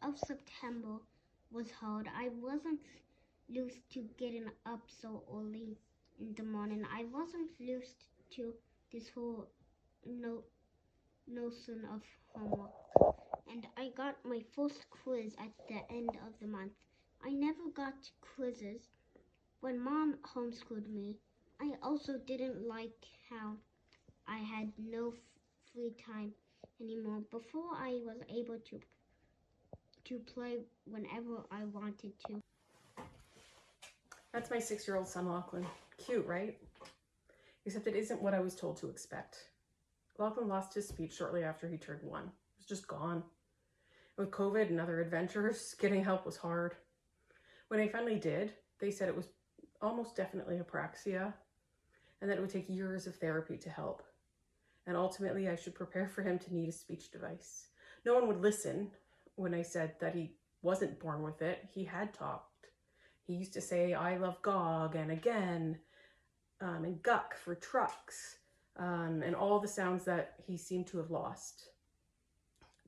of September was hard. I wasn't used to getting up so early in the morning. I wasn't used to this whole notion of homework. And I got my first quiz at the end of the month. I never got quizzes when Mom homeschooled me. I also didn't like how I had no free time anymore. Before I was able to play whenever I wanted to. That's my 6-year-old son, Lachlan. Cute, right? Except it isn't what I was told to expect. Lachlan lost his speech shortly after he turned 1. It was just gone. With COVID and other adventures, getting help was hard. When I finally did, they said it was almost definitely apraxia and that it would take years of therapy to help. And ultimately, I should prepare for him to need a speech device. No one would listen when I said that he wasn't born with it. He had talked. He used to say, "I love Gog," and "again," and "guck" for trucks, and all the sounds that he seemed to have lost.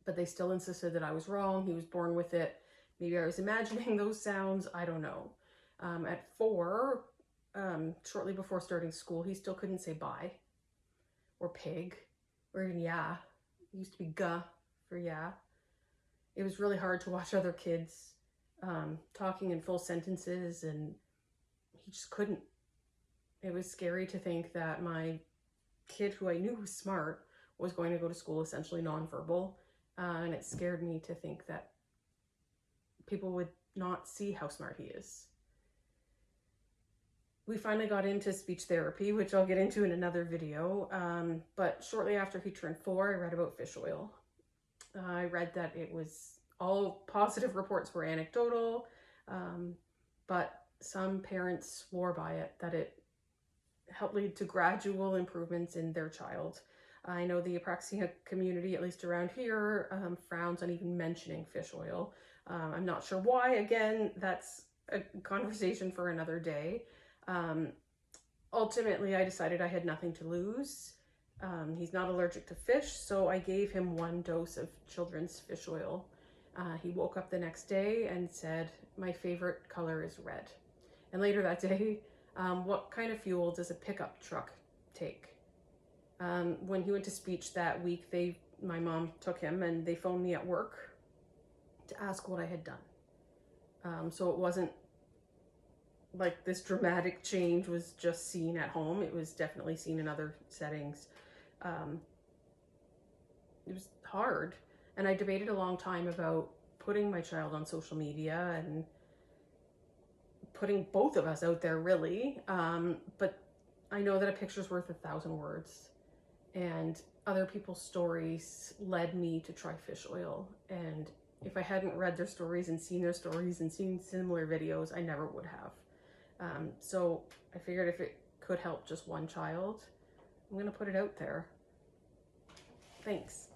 But they still insisted that I was wrong. He was born with it. Maybe I was imagining those sounds. I don't know. At 4, shortly before starting school, he still couldn't say bye or pig or even yeah. It used to be "guh" for yeah. It was really hard to watch other kids talking in full sentences, and he just couldn't. It was scary to think that my kid, who I knew was smart, was going to go to school essentially nonverbal. And it scared me to think that people would not see how smart he is. We finally got into speech therapy, which I'll get into in another video. But shortly after he turned 4, I read about fish oil. I read that it was all positive reports were anecdotal, but some parents swore by it, that it helped lead to gradual improvements in their child. I know the Apraxia community, at least around here, frowns on even mentioning fish oil. I'm not sure why. Again, that's a conversation for another day. Ultimately, I decided I had nothing to lose. He's not allergic to fish, so I gave him 1 dose of children's fish oil. He woke up the next day and said, "My favorite color is red." And later that day, "What kind of fuel does a pickup truck take?" When he went to speech that week, my mom took him and they phoned me at work to ask what I had done. So it wasn't like this dramatic change was just seen at home. It was definitely seen in other settings. It was hard. And I debated a long time about putting my child on social media and putting both of us out there, really. But I know that a picture's worth 1,000 words. And other people's stories led me to try fish oil. And if I hadn't read their stories and seen their stories and seen similar videos, I never would have. So I figured if it could help just one child, I'm gonna put it out there. Thanks.